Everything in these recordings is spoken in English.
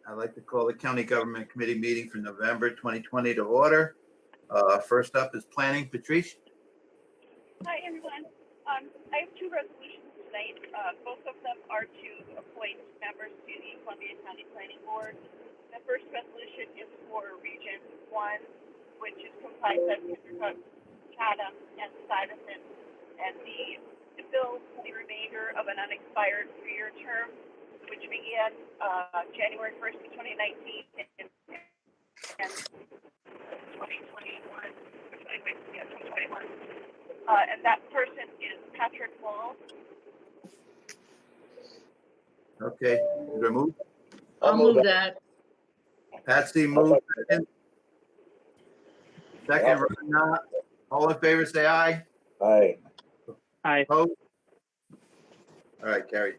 I'd like to call the County Government Committee meeting for November 2020 to order. First up is Planning. Patrice? Hi, everyone. I have two resolutions tonight. Both of them are to appoint members to the Columbia County Planning Board. The first resolution is for Region 1, which is comprised of Kinderhook, Chatham, and Stuyvesant, and to fill the remainder of an unexpired 3-year term, which began January 1st, 2019 and 2021. 2021. And that person is Patrick Wall. Okay, remove. I'll move that. Patsy, move. Second, Ron, all in favor, say aye. Aye. Aye. Opposed? All right, carried.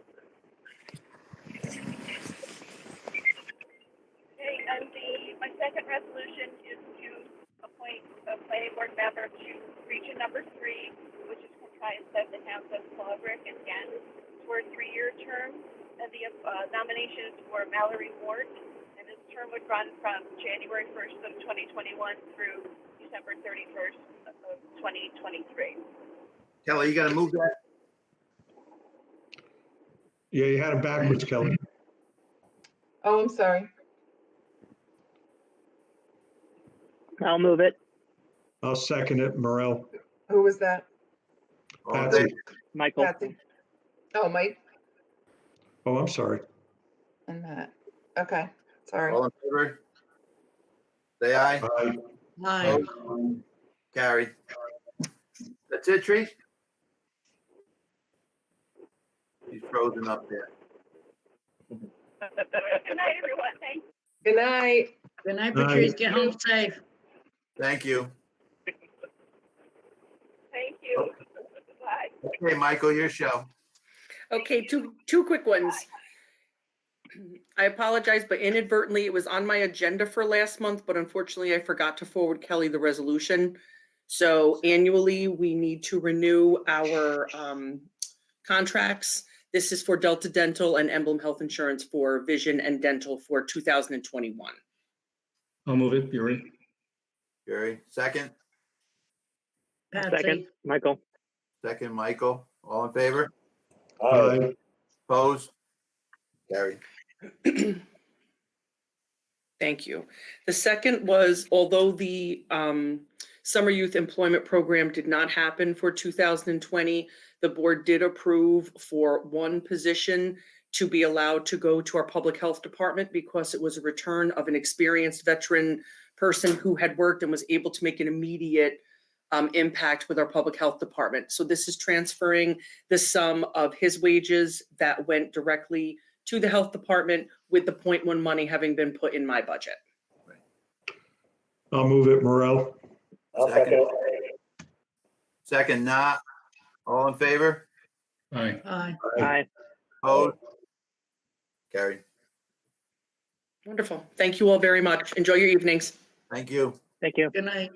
Okay, and my second resolution is to appoint a planning board member to Region Number 3, which is comprised of the towns of Clawbrook and Ghent, for a 3-year term. And the nomination is for Mallory Ward, and this term would run from January 1st of 2021 through December 31st of 2023. Kelly, you gotta move that. Yeah, you had it backwards, Kelly. Oh, I'm sorry. I'll move it. I'll second it, Morel. Who was that? All in Patsy. favor? Michael. Patsy. Oh, Mike Oh, I'm sorry. and Matt. Okay, sorry. All in favor? Say aye. Aye. Aye. Opposed? Carried. That's it, Tree? He's frozen up there. Good night, everyone. Thanks. Good night. Good night, Night. Patrice. Get home safe. Thank you. Thank you. Bye. Okay, Michael, your show. Okay, two quick ones. I apologize, but inadvertently it was on my agenda for last month, but unfortunately I forgot to forward Kelly the resolution. So annually, we need to renew our contracts. This is for Delta Dental and Emblem Health Insurance for vision and dental for 2021. I'll move it, Bury. Jerry, second. Patsy. Second, Michael. Second, Michael. All in favor? Aye. Opposed? Carried. Thank you. The second was, although the Summer Youth Employment Program did not happen for 2020, the board did approve for one position to be allowed to go to our public health department because it was a return of an experienced veteran person who had worked and was able to make an immediate impact with our public health department. So this is transferring the sum of his wages that went directly to the health department with the .1 money having been put in my budget. I'll move it, Morel. I'll second. Second, not. All in favor? Aye. Aye. Aye. Opposed? Carried. Wonderful. Thank you all very much. Enjoy your evenings. Thank you. Thank you. Good night.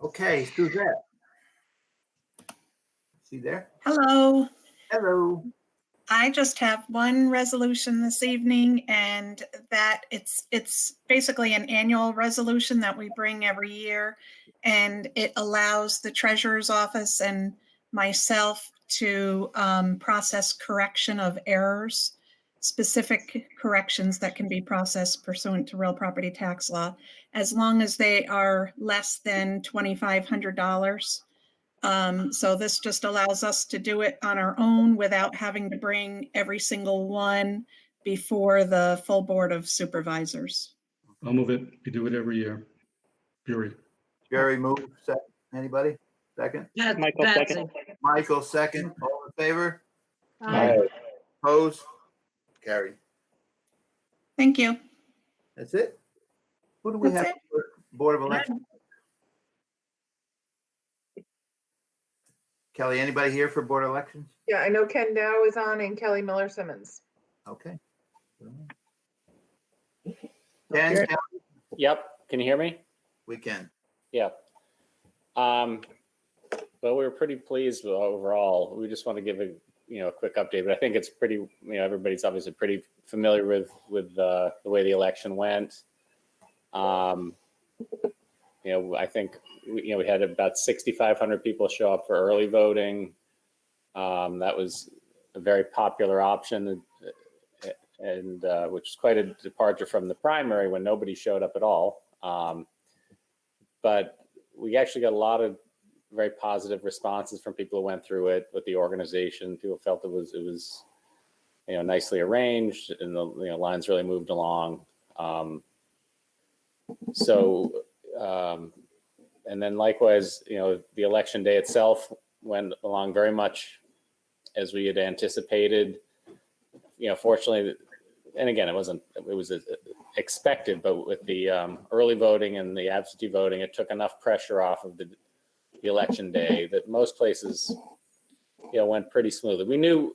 Okay, Suzette. See there? Hello. Hello. I just have one resolution this evening, and that it's basically an annual resolution that we bring every year, and it allows the treasurer's office and myself to process correction of errors, specific corrections that can be processed pursuant to real property tax law, as long as they are less than $2,500. So this just allows us to do it on our own without having to bring every single one before the full board of supervisors. I'll move it. You do it every year. Bury. Jerry, move. Anybody? Second? Michael, Patsy. second. Michael, second. All in favor? Aye. Opposed? Carried. Thank you. That's it? Who do we That's have for Board of Elections? Kelly, anybody here for Board of Elections? Yeah, I know Ken Dow is on and Kelly Miller Simmons. Okay. Ken, Kelly, Yep. Can you hear me? we can. Yeah. Well, we were pretty pleased with overall. We just want to give a a quick update, but I think it's pretty, everybody's obviously pretty familiar with the way the election went. I think, we had about 6,500 people show up for early voting. That was a very popular option, and which is quite a departure from the primary when nobody showed up at all. But we actually got a lot of very positive responses from people who went through it with the organization. People felt it was nicely arranged, and the lines really moved along. And then likewise, the election day itself went along very much as we had anticipated. Fortunately, and again, it was expected, but with the early voting and the absentee voting, it took enough pressure off of the election day that most places, went pretty smoothly. We knew,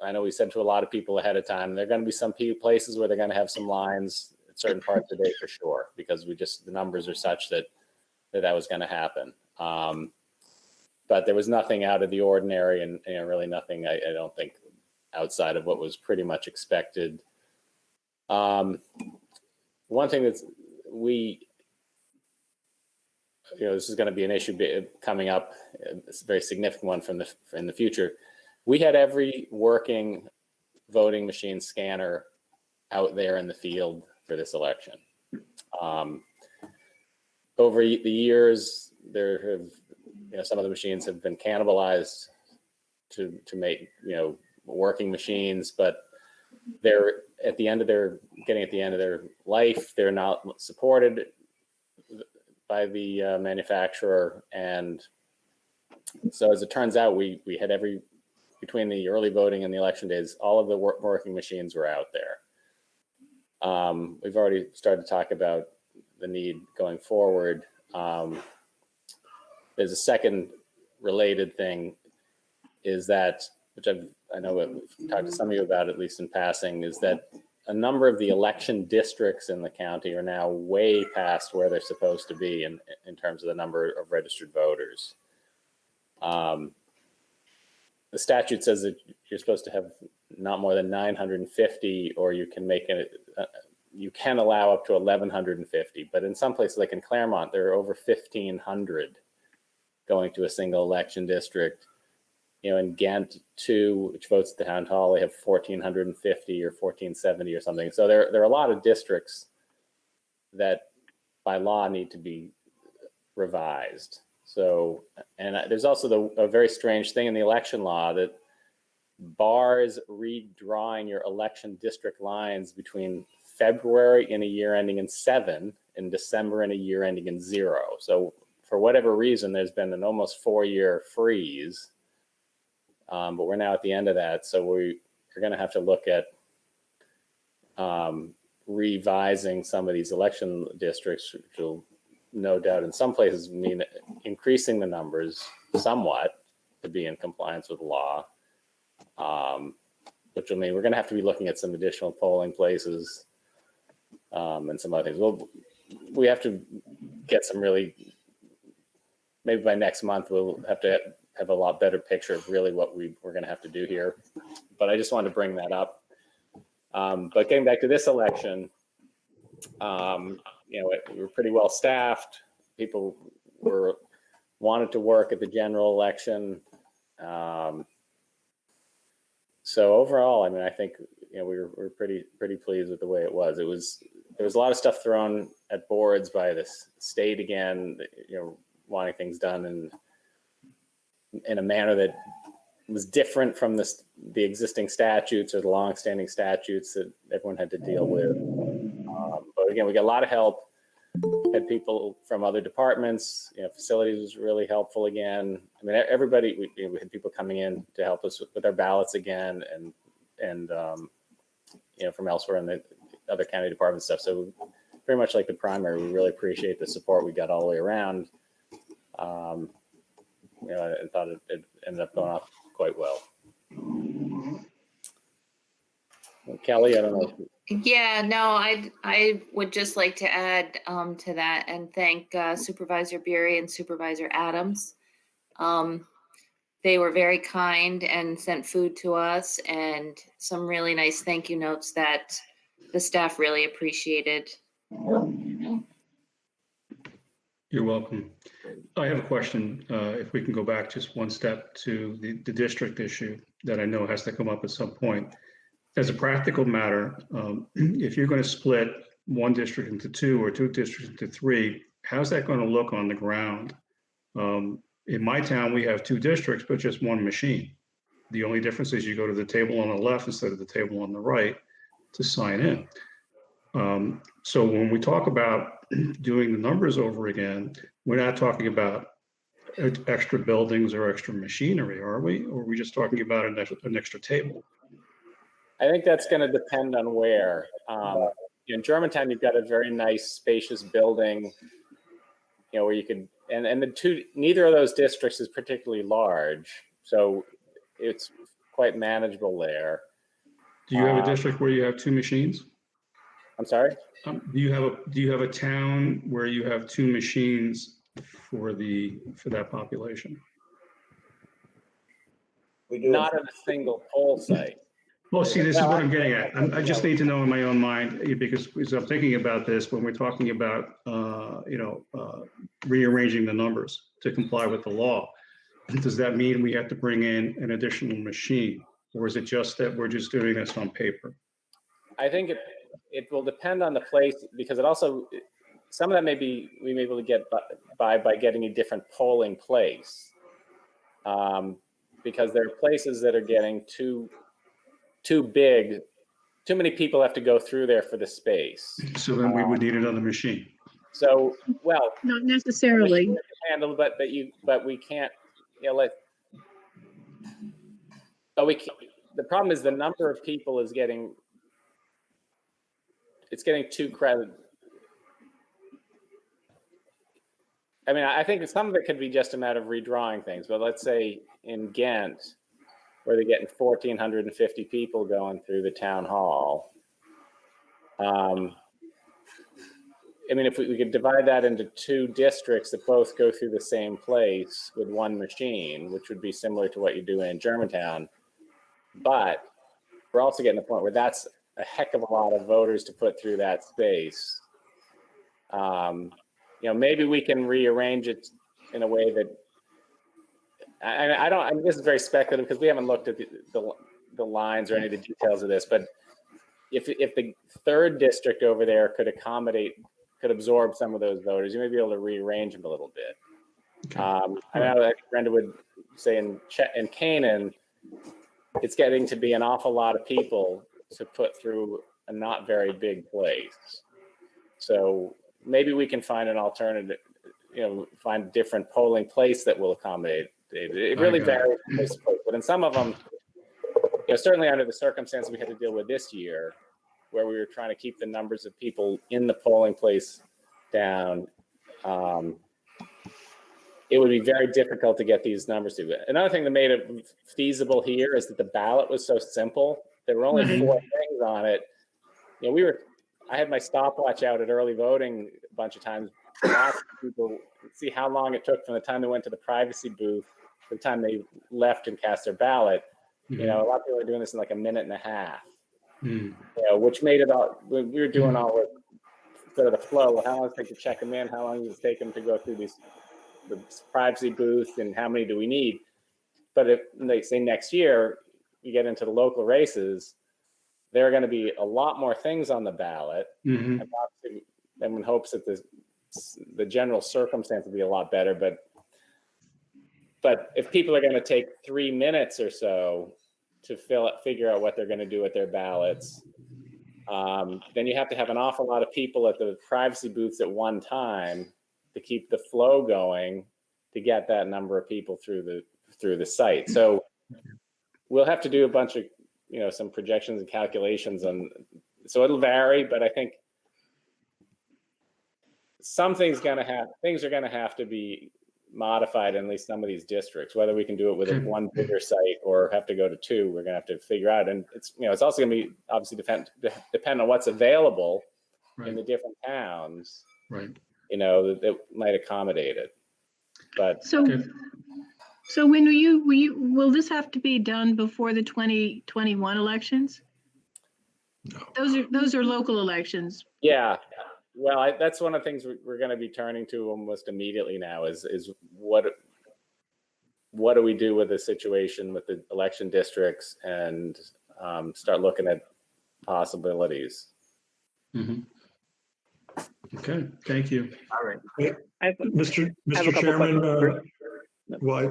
I know we said to a lot of people ahead of time, there are going to be some places where they're going to have some lines at certain parts of the day for sure, because the numbers are such that was going to happen. But there was nothing out of the ordinary, and really nothing, I don't think, outside of what was pretty much expected. One thing that's this is going to be an issue coming up. It's a very significant one in the future. We had every working voting machine scanner out there in the field for this election. Over the years, there have some of the machines have been cannibalized to make working machines, but they're at the end of their life. They're not supported by the manufacturer, and so as it turns out, we had between the early voting and the election days, all of the working machines were out there. We've already started to talk about the need going forward. There's a second related thing, is that, which I know we've talked to some of you about, at least in passing, is that a number of the election districts in the county are now way past where they're supposed to be in terms of the number of registered voters. The statute says that you're supposed to have not more than 950, or you can make it, you can allow up to 1,150. But in some places, like in Claremont, there are over 1,500 going to a single election district. In Ghent 2, which votes at the town hall, they have 1,450 or 1,470 or something. So there are a lot of districts that by law need to be revised. So, and there's also a very strange thing in the election law that bars redrawing your election district lines between February in a year ending in 7 and December in a year ending in 0. So for whatever reason, there's been an almost 4-year freeze. But we're now at the end of that, so we're going to have to look at revising some of these election districts, which will no doubt in some places mean increasing the numbers somewhat to be in compliance with law, which will mean we're going to have to be looking at some additional polling places and some other things. We have to get some really, maybe by next month, we'll have to have a lot better picture of really what we're going to have to do here. But I just wanted to bring that up. But getting back to this election, we were pretty well staffed. People wanted to work at the general election. So overall, I think we were pretty pleased with the way it was. There was a lot of stuff thrown at boards by the state again, wanting things done in a manner that was different from the existing statutes or the long-standing statutes that everyone had to deal with. But again, we got a lot of help. Had people from other departments. Facilities was really helpful again. Everybody. We had people coming in to help us with our ballots again, and from elsewhere in the other county department stuff. So very much like the primary, we really appreciate the support we got all the way around. I thought it ended up going off quite well. Kelly, I don't know. Yeah, no, I would just like to add to that and thank Supervisor Beery and Supervisor Adams they were very kind and sent food to us and some really nice thank you notes that the staff really appreciated. You're welcome. I have a question. If we can go back just one step to the district issue that I know has to come up at some point. As a practical matter, if you're going to split one district into two or two districts into three, how's that going to look on the ground? In my town, we have two districts, but just one machine. The only difference is you go to the table on the left instead of the table on the right to sign in. So when we talk about doing the numbers over again, we're not talking about extra buildings or extra machinery, are we? Or are we just talking about an extra table? I think that's going to depend on where. In Germantown, you've got a very nice, spacious building, where you could, and neither of those districts is particularly large, so it's quite manageable there. Do you have a district where you have two machines? I'm sorry? Do you have a town where you have two machines for that population? We do. Not at a single poll site. Well, see, this is what I'm getting at. I just need to know in my own mind, because I'm thinking about this when we're talking about, rearranging the numbers to comply with the law. Does that mean we have to bring in an additional machine? Or is it just that we're just doing this on paper? I think it will depend on the place, because it also, some of that we may be able to get by getting a different polling place. Because there are places that are getting too big, too many people have to go through there for the space. So then we would need another machine. So, well, Not necessarily. handle, but we can't, the problem is the number of people is getting too crowded. I mean, I think some of it could be just a matter of redrawing things, but let's say in Ghent, where they're getting 1,450 people going through the town hall. I mean, if we could divide that into two districts that both go through the same place with one machine, which would be similar to what you do in Germantown, but we're also getting to the point where that's a heck of a lot of voters to put through that space. Maybe we can rearrange it in a way that, I mean, this is very speculative because we haven't looked at the lines or any of the details of this, but if the third district over there could absorb some of those voters, you may be able to rearrange them a little bit. Okay. I know that Brenda would say in Canaan, it's getting to be an awful lot of people to put through a not very big place. So maybe we can find an alternative, find a different polling place that will accommodate. It really varies from place to place, but in some of them, certainly under the circumstances we had to deal with this year, where we were trying to keep the numbers of people in the polling place down, it would be very difficult to get these numbers to. Another thing that made it feasible here is that the ballot was so simple. There were only 4 things on it. I had my stopwatch out at early voting a bunch of times, watching people see how long it took from the time they went to the privacy booth to the time they left and cast their ballot. A lot of people are doing this in like a minute and a half. Which made we were doing all the flow. How long does it take to check them in? How long does it take them to go through the privacy booth, and how many do we need? But if they say next year you get into the local races, there are going to be a lot more things on the ballot, and in hopes that the general circumstance will be a lot better. But if people are going to take 3 minutes or so to figure out what they're going to do with their ballots, then you have to have an awful lot of people at the privacy booths at one time to keep the flow going to get that number of people through the site. So we'll have to do a bunch of some projections and calculations so it'll vary, but I think things are going to have to be modified in at least some of these districts. Whether we can do it with one bigger site or have to go to two, we're going to have to figure out. And it's also going to be obviously depend on what's available in the different towns. Right. That might accommodate it. But So So when will this have to be done before the 2021 elections? Those are local elections. Yeah, well, that's one of the things we're going to be turning to almost immediately now is what do we do with the situation with the election districts and start looking at possibilities. Mhm. Okay, thank you. All right. I have a Mr. couple Chairman, questions.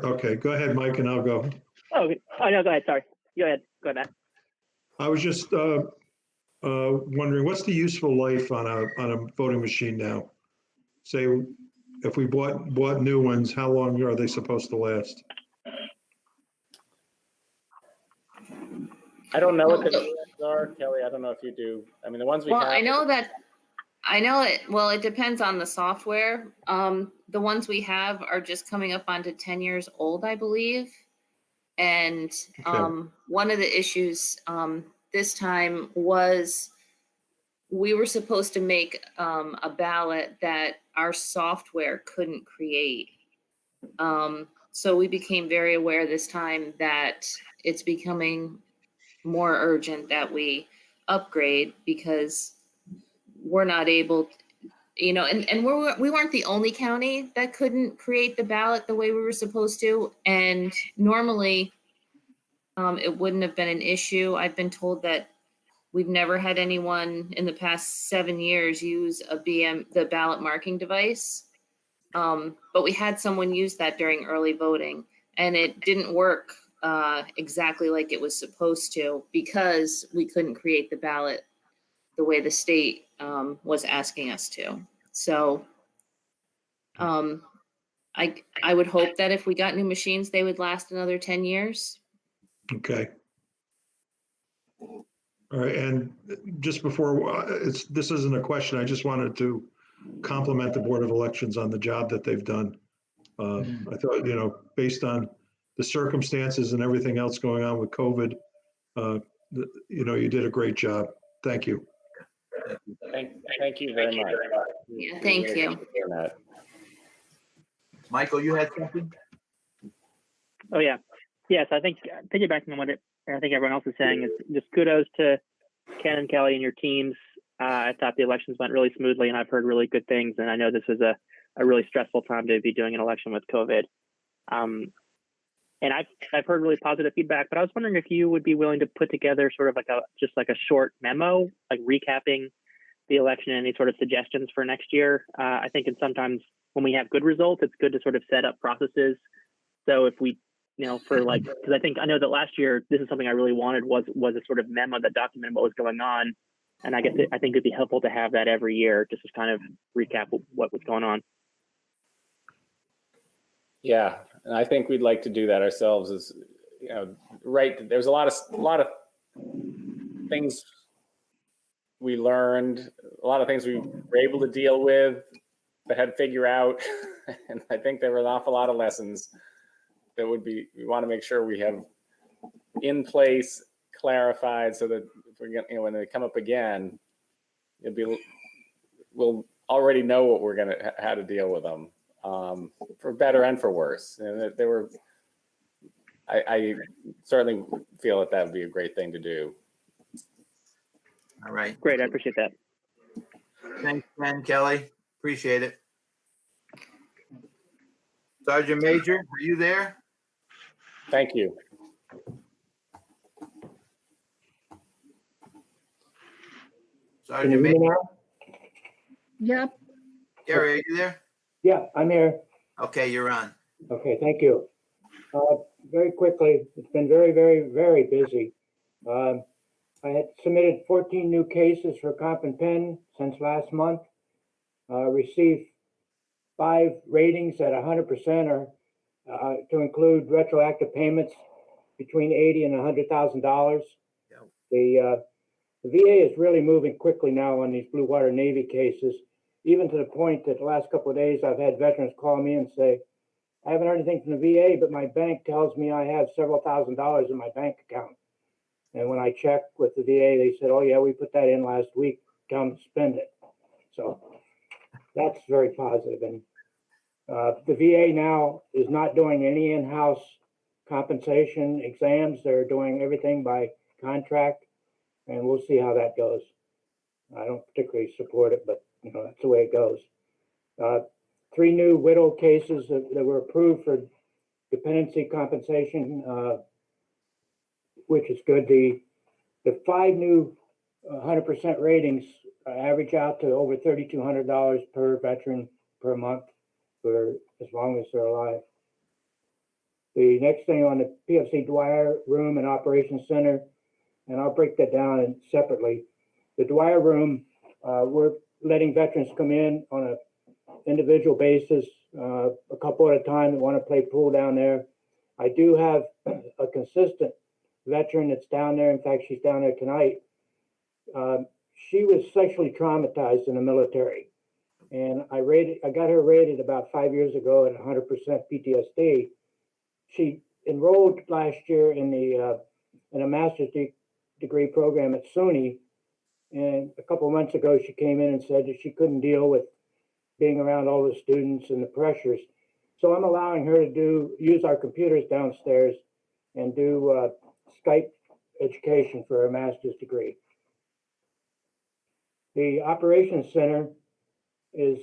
okay, go ahead, Mike, and I'll go. Oh, no, go ahead. Sorry. Go ahead, Matt. I was just wondering, what's the useful life on a voting machine now? Say, if we bought new ones, how long are they supposed to last? I don't know what the new ones are, Kelly. I don't know if you do. I mean, the ones we Well, have. I know it, well, it depends on the software. The ones we have are just coming up onto 10 years old, I believe. And one of the issues this time was we were supposed to make a ballot that our software couldn't create. So we became very aware this time that it's becoming more urgent that we upgrade because we're not able to, and we weren't the only county that couldn't create the ballot the way we were supposed to. And normally it wouldn't have been an issue. I've been told that we've never had anyone in the past 7 years use the ballot marking device. But we had someone use that during early voting and it didn't work exactly like it was supposed to because we couldn't create the ballot the way the state was asking us to. So I would hope that if we got new machines, they would last another 10 years. Okay. All right, and just before, this isn't a question, I just wanted to compliment the Board of Elections on the job that they've done. I thought, based on the circumstances and everything else going on with COVID, you did a great job. Thank you. Thank you very much. Yeah, thank you. Michael, you had something? Oh, yeah. Yes, I think piggybacking on what I think everyone else is saying is just kudos to Ken and Kelly and your teams. I thought the elections went really smoothly and I've heard really good things. And I know this was a really stressful time to be doing an election with COVID. And I've heard really positive feedback, but I was wondering if you would be willing to put together sort of like a short memo, like recapping the election and any sort of suggestions for next year. I think sometimes when we have good results, it's good to sort of set up processes. So if we, because I know that last year, this is something I really wanted was a sort of memo that documented what was going on. And I think it'd be helpful to have that every year, just to kind of recap what was going on. Yeah, and I think we'd like to do that ourselves. Right? There's a lot of things we learned, a lot of things we were able to deal with, but had to figure out. And I think there were an awful lot of lessons that we want to make sure we have in place, clarified, so that if we get, when they come up again, we'll already know what we're how to deal with them, for better and for worse. And I certainly feel that would be a great thing to do. All right. Great, I appreciate that. Thanks, Ken, Kelly. Appreciate it. Sergeant Major, are you there? Thank you. Sergeant Major. Yep. Gary, are you there? Yeah, I'm here. Okay, you're on. Okay, thank you. Very quickly, it's been very, very, very busy. I had submitted 14 new cases for comp and pen since last month. Received 5 ratings at 100% or to include retroactive payments between $80,000 and $100,000. The VA is really moving quickly now on these Blue Water Navy cases, even to the point that the last couple of days I've had veterans call me and say, I haven't heard anything from the VA, but my bank tells me I have several $1,000s in my bank account. And when I checked with the VA, they said, oh yeah, we put that in last week, come spend it. So that's very positive. And The VA now is not doing any in-house compensation exams. They're doing everything by contract, and we'll see how that goes. I don't particularly support it, but that's the way it goes. 3 new widow cases that were approved for dependency compensation, which is good. The 5 new 100% ratings average out to over $3,200 per veteran per month for as long as they're alive. The next thing on the PFC Dwyer Room and Operations Center, and I'll break that down separately. The Dwyer Room, we're letting veterans come in on an individual basis, a couple at a time that want to play pool down there. I do have a consistent veteran that's down there. In fact, she's down there tonight. She was sexually traumatized in the military, and I got her rated about 5 years ago at 100% PTSD. She enrolled last year in a master's degree program at SUNY, and a couple of months ago she came in and said that she couldn't deal with being around all the students and the pressures. So I'm allowing her to use our computers downstairs and do Skype education for her master's degree. The Operations Center is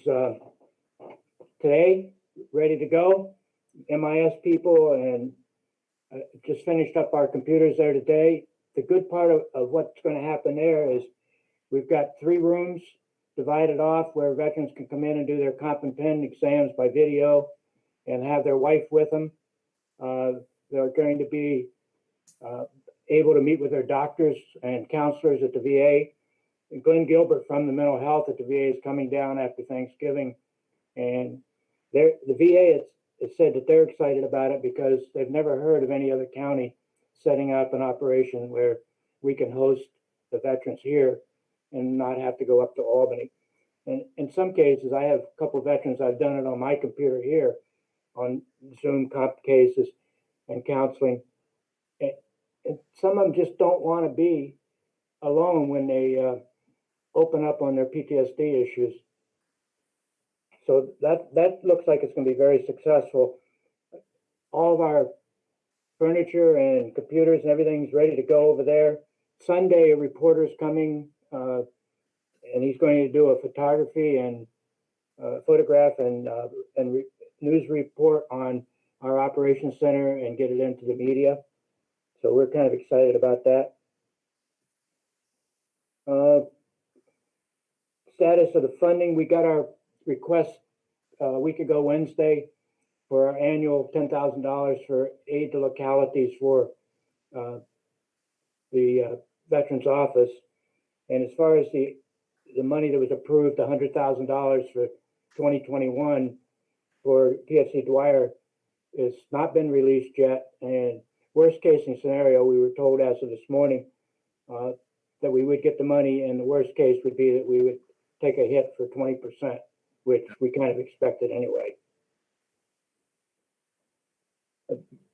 today ready to go. MIS people and just finished up our computers there today. The good part of what's going to happen there is we've got 3 rooms divided off where veterans can come in and do their comp and pen exams by video and have their wife with them. They're going to be able to meet with their doctors and counselors at the VA. And Glenn Gilbert from the mental health at the VA is coming down after Thanksgiving. And the VA has said that they're excited about it because they've never heard of any other county setting up an operation where we can host the veterans here and not have to go up to Albany. And in some cases, I have a couple of veterans, I've done it on my computer here on Zoom comp cases and counseling. And some of them just don't want to be alone when they open up on their PTSD issues. So that looks like it's going to be very successful. All of our furniture and computers and everything's ready to go over there. Sunday, a reporter's coming, and he's going to do a photography and photograph and news report on our operations center and get it into the media. So we're kind of excited about that. Status of the funding, we got our request a week ago Wednesday for our annual $10,000 for aid to localities for the Veterans Office. And as far as the money that was approved, $100,000 for 2021 for PFC Dwyer, it's not been released yet. And worst case scenario, we were told as of this morning that we would get the money, and the worst case would be that we would take a hit for 20%, which we kind of expected anyway.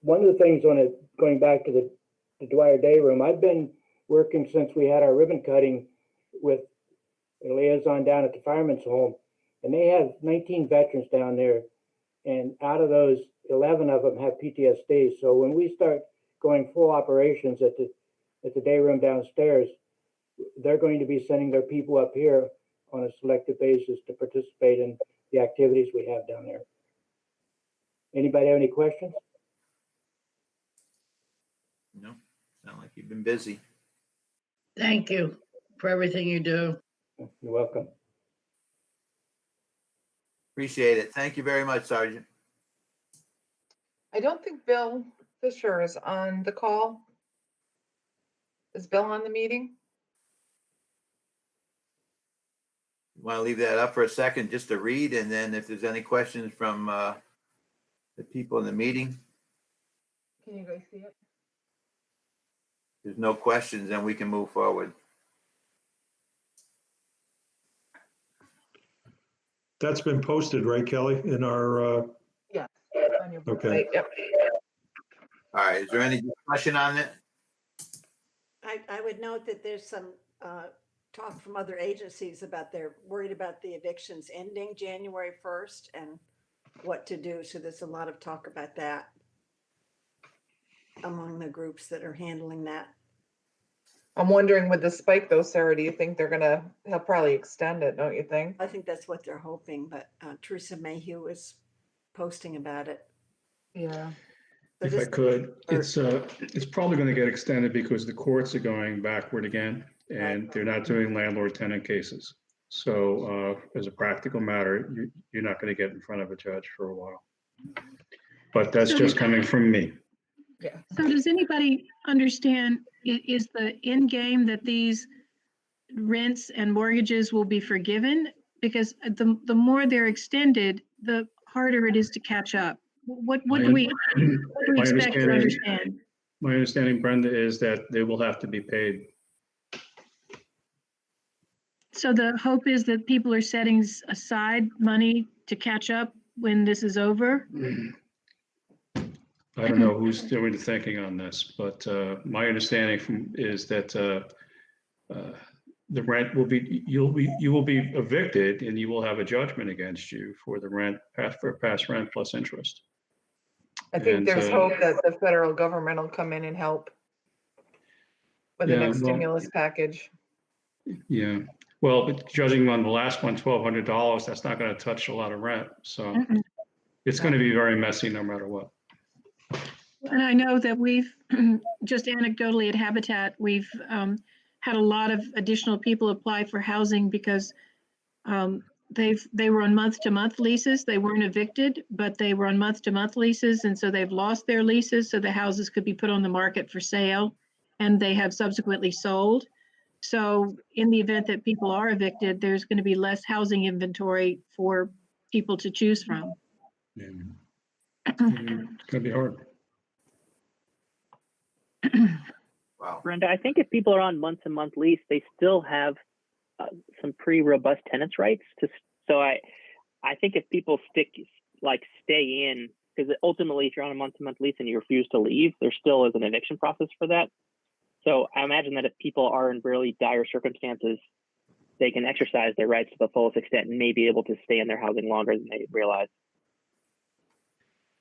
One of the things on it, going back to the Dwyer Day Room, I've been working since we had our ribbon cutting with a liaison down at the Fireman's Home, and they have 19 veterans down there, and out of those, 11 of them have PTSD. So when we start going full operations at the day room downstairs, they're going to be sending their people up here on a selective basis to participate in the activities we have down there. Anybody have any questions? No, sound like you've been busy. Thank you for everything you do. You're welcome. Appreciate it. Thank you very much, Sergeant. I don't think Bill Fisher is on the call. Is Bill on the meeting? Want to leave that up for a second just to read, and then if there's any questions from the people in the meeting. Can you guys see it? There's no questions, then we can move forward. That's been posted, right, Kelly, in our, Yes. On your Okay. website, yep. All right, is there any discussion on it? I would note that there's some talk from other agencies about they're worried about the evictions ending January 1st. And what to do. So there's a lot of talk about that among the groups that are handling that. I'm wondering with the spike though, Sarah, do you think he'll probably extend it, don't you think? I think that's what they're hoping, but Teresa Mayhew is posting about it. Yeah. So If I this- could, it's probably going to get extended because the courts are going backward again, and they're not doing landlord-tenant cases. So as a practical matter, you're not going to get in front of a judge for a while. But that's So- just coming from me. Yeah. So does anybody understand, is the end game that these rents and mortgages will be forgiven? Because the more they're extended, the harder it is to catch up. What do we expect to understand? My understanding, Brenda, is that they will have to be paid. So the hope is that people are setting aside money to catch up when this is over? I don't know who's doing the thinking on this, but my understanding is that the rent will be, you will be evicted and you will have a judgment against you for the rent, for past rent plus interest. I think And, there's hope that the federal government will come in and help with the Yeah, next well- stimulus package. Yeah, well, but judging on the last one, $1,200, that's not going to touch a lot of rent. So Mm-mm. it's going to be very messy no matter what. And I know that we've, just anecdotally at Habitat, we've had a lot of additional people apply for housing because they were on month-to-month leases. They weren't evicted, but they were on month-to-month leases, and so they've lost their leases, so the houses could be put on the market for sale, and they have subsequently sold. So in the event that people are evicted, there's going to be less housing inventory for people to choose from. Yeah. It's going to be hard. Wow. Brenda, I think if people are on month-to-month lease, they still have some pretty robust tenants' rights. So I think if people stay in, because ultimately, if you're on a month-to-month lease and you refuse to leave, there still is an eviction process for that. So I imagine that if people are in really dire circumstances, they can exercise their rights to the fullest extent and may be able to stay in their housing longer than they realize.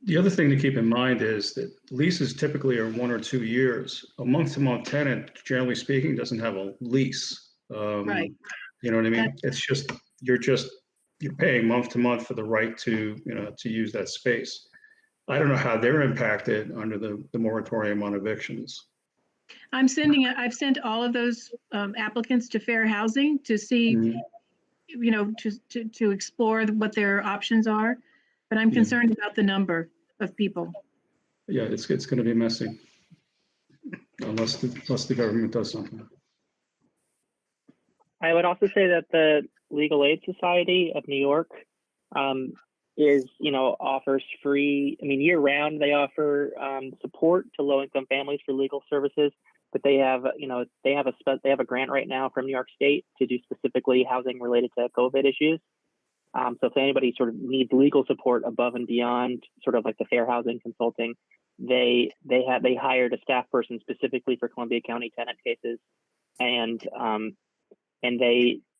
The other thing to keep in mind is that leases typically are 1 or 2 years. A month-to-month tenant, generally speaking, doesn't have a lease. Right. You know what I mean? It's just you're paying month to month for the right to use that space. I don't know how they're impacted under the moratorium on evictions. I've sent all of those applicants to Fair Housing to see, to explore what their options are. But I'm concerned about the number of people. Yeah, it's going to be messy unless the government does something. I would also say that the Legal Aid Society of New York offers free, year round, they offer support to low-income families for legal services, but they have a grant right now from New York State to do specifically housing related to COVID issues. So if anybody sort of needs legal support above and beyond sort of like the fair housing consulting, they hired a staff person specifically for Columbia County tenant cases, and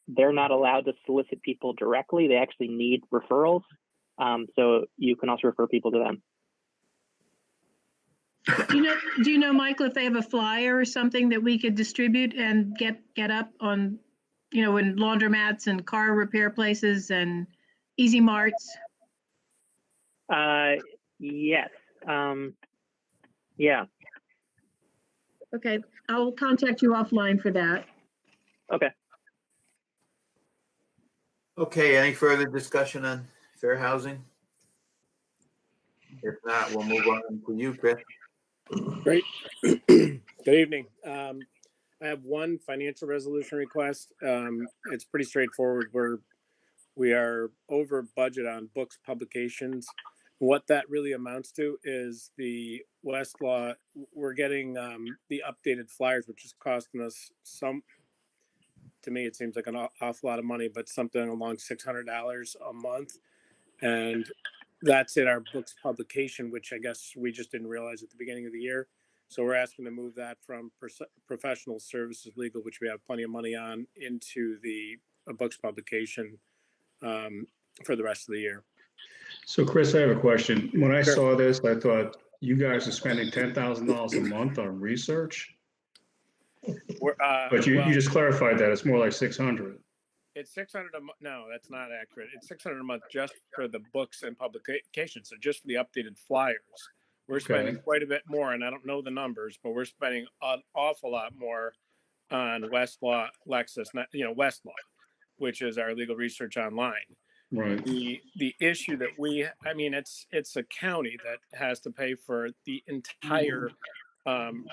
they're not allowed to solicit people directly. They actually need referrals. So you can also refer people to them. Do you know, Michael, if they have a flyer or something that we could distribute and get up on, in laundromats and car repair places and easy marts? Yes. Yeah. Okay, I'll contact you offline for that. Okay. Okay, any further discussion on fair housing? If not, we'll move on to you, Chris. Great. Good evening. I have one financial resolution request. It's pretty straightforward. We are over budget on books publications. What that really amounts to is the Westlaw. We're getting the updated flyers, which is costing us to me, it seems like an awful lot of money, but something along $600 a month. And that's in our books publication, which I guess we just didn't realize at the beginning of the year. So we're asking to move that from professional services legal, which we have plenty of money on, into the books publication for the rest of the year. So Chris, I have a question. When I Sure. saw this, I thought you guys are spending $10,000 a month on research, but you Well, just clarified that it's more like 600. it's 600 a month. No, that's not accurate. It's 600 a month just for the books and publications. So just for the updated flyers, we're spending Okay. quite a bit more, and I don't know the numbers, but we're spending an awful lot more on Westlaw, Westlaw, which is our legal research online. Right. The issue that it's a county that has to pay for the entire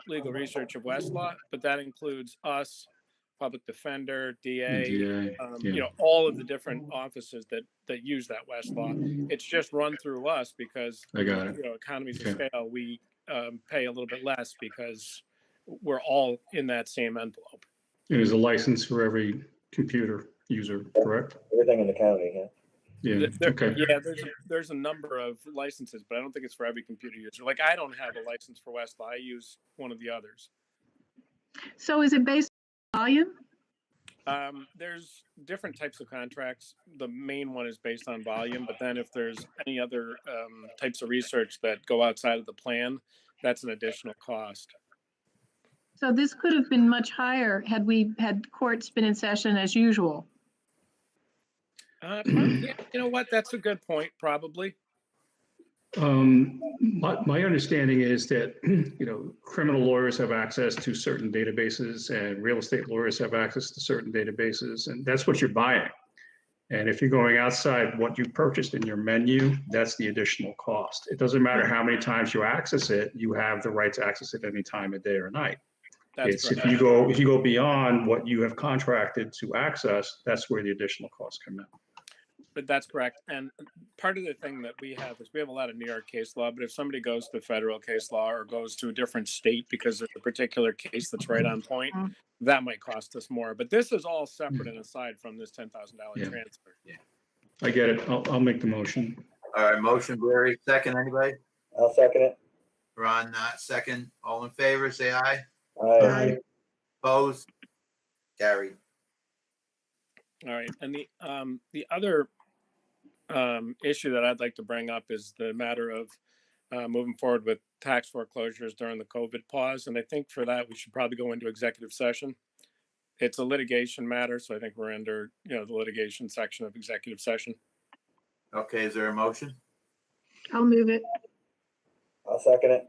legal research of Westlaw, but that includes us, public defender, DA, Yeah. all of the different offices that use that Westlaw. It's just run through us because I got it. economies of Okay. scale. We pay a little bit less because we're all in that same envelope. It is a license for every computer user, correct? Everything in the county, yeah. Yeah. Okay. Yeah, there's a number of licenses, but I don't think it's for every computer user. Like I don't have a license for Westlaw. I use one of the others. So is it based on volume? There's different types of contracts. The main one is based on volume, but then if there's any other types of research that go outside of the plan, that's an additional cost. So this could have been much higher had we had courts been in session as usual. Yeah, you know what? That's a good point, probably. My understanding is that, criminal lawyers have access to certain databases and real estate lawyers have access to certain databases, and that's what you're buying. And if you're going outside what you purchased in your menu, that's the additional cost. It doesn't matter how many times you access it, you have the right to access it any time of day or night. That's If you go beyond what you have contracted to access, that's where the additional costs come in. But that's correct. And part of the thing that we have is we have a lot of New York case law, but if somebody goes to federal case law or goes to a different state because there's a particular case that's right on point, that might cost us more. But this is all separate and aside from this $10,000 transfer. Yeah. I get it. I'll make the motion. All right, motion, Barry. Second, anybody? I'll second it. Ron, second. All in favor, say aye. Aye. Opposed? Carried. All right. And the other issue that I'd like to bring up is the matter of moving forward with tax foreclosures during the COVID pause. And I think for that, we should probably go into executive session. It's a litigation matter, so I think we're under, the litigation section of executive session. Okay, is there a motion? I'll move it. I'll second it.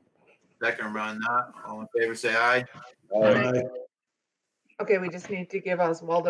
Second, Ron, all in favor, say aye. Aye. Okay, we just need to give Oswaldo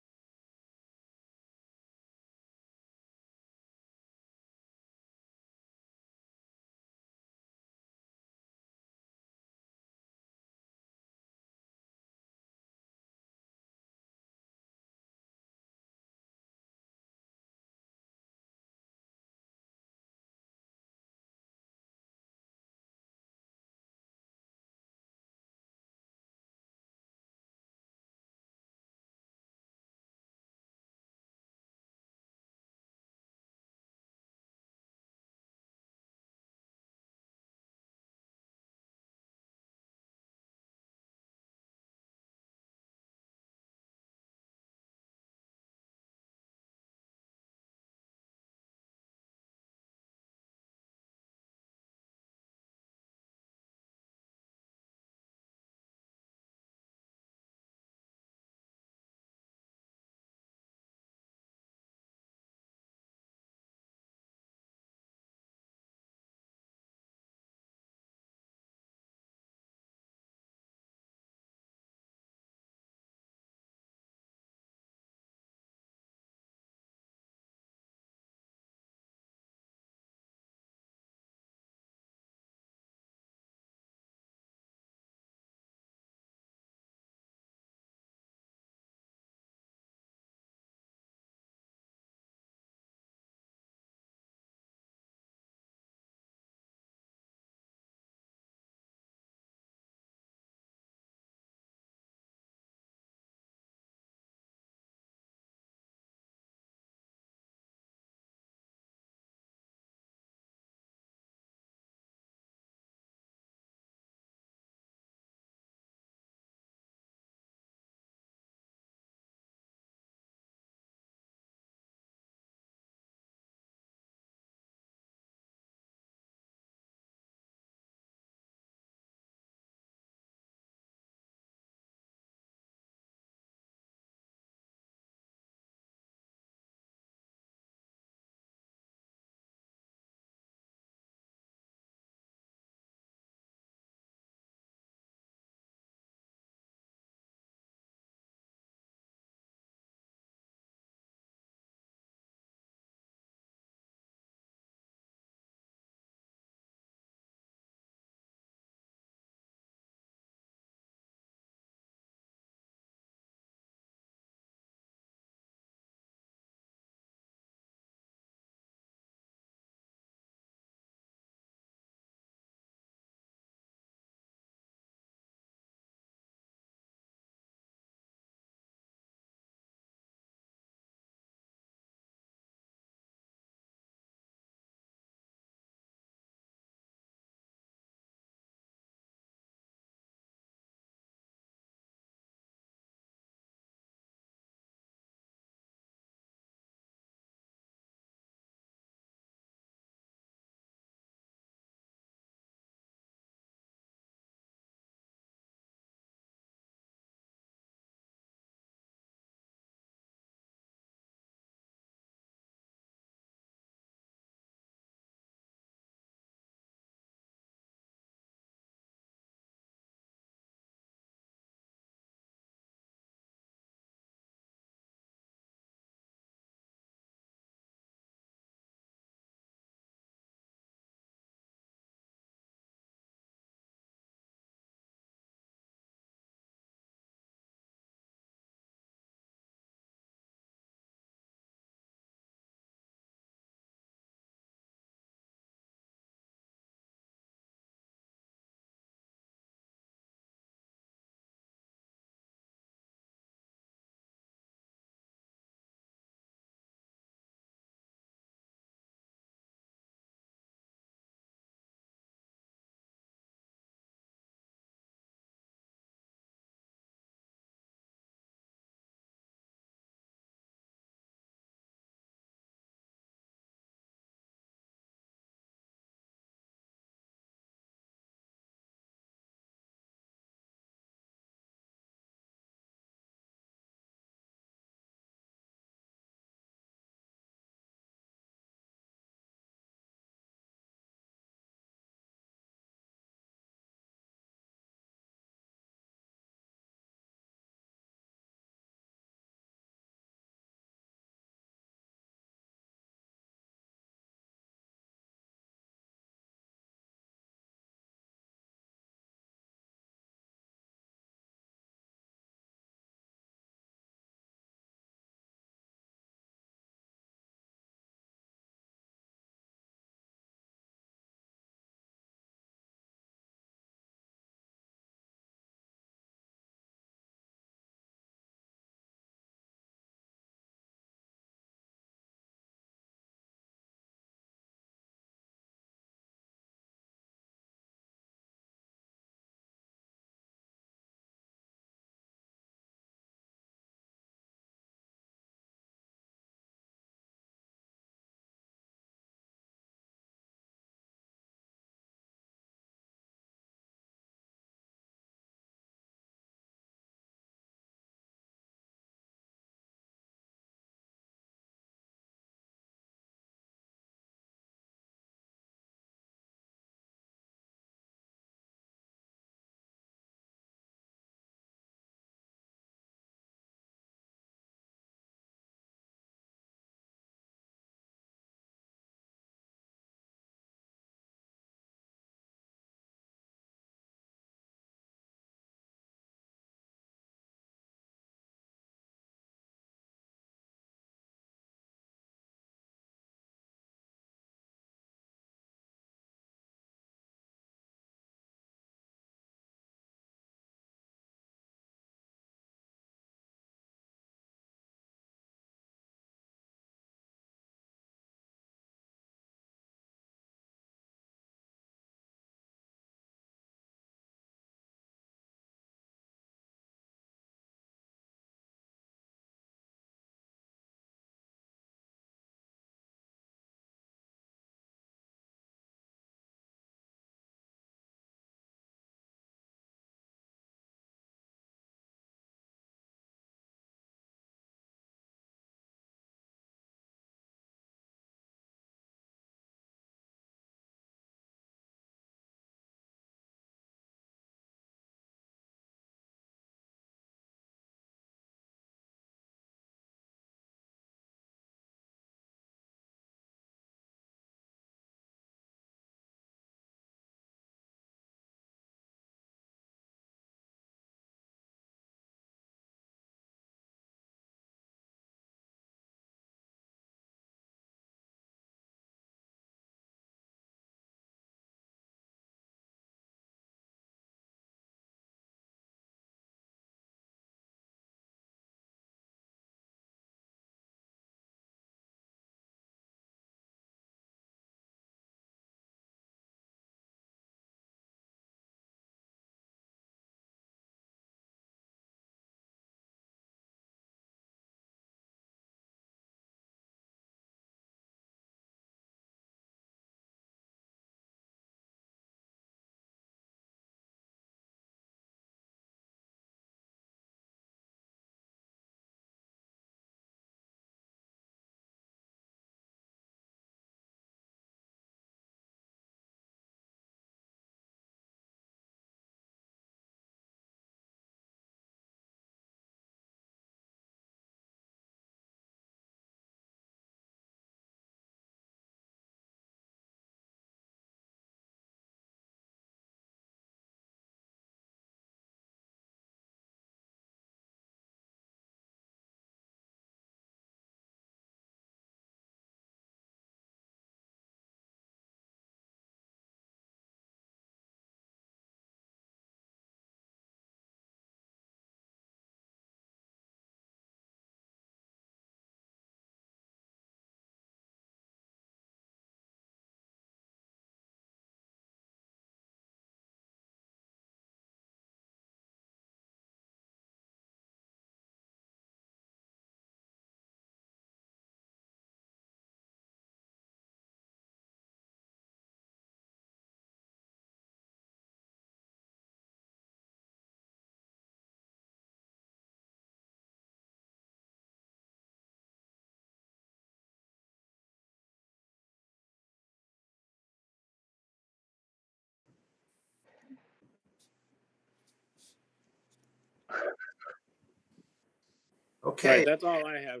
All Okay, right, that's all I have.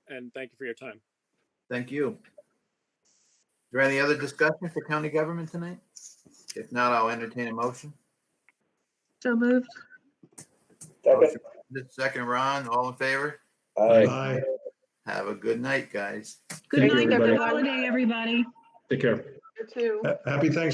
And thank you for your time. thank you. Is there any other discussion for county government tonight? If not, I'll entertain a motion. So moved. Second. Second, Ron, all in favor? Aye. Aye. Have a good night, guys. Good Thank you, night, everybody. good holiday, everybody. Take care. You too. Happy Thanksgiving.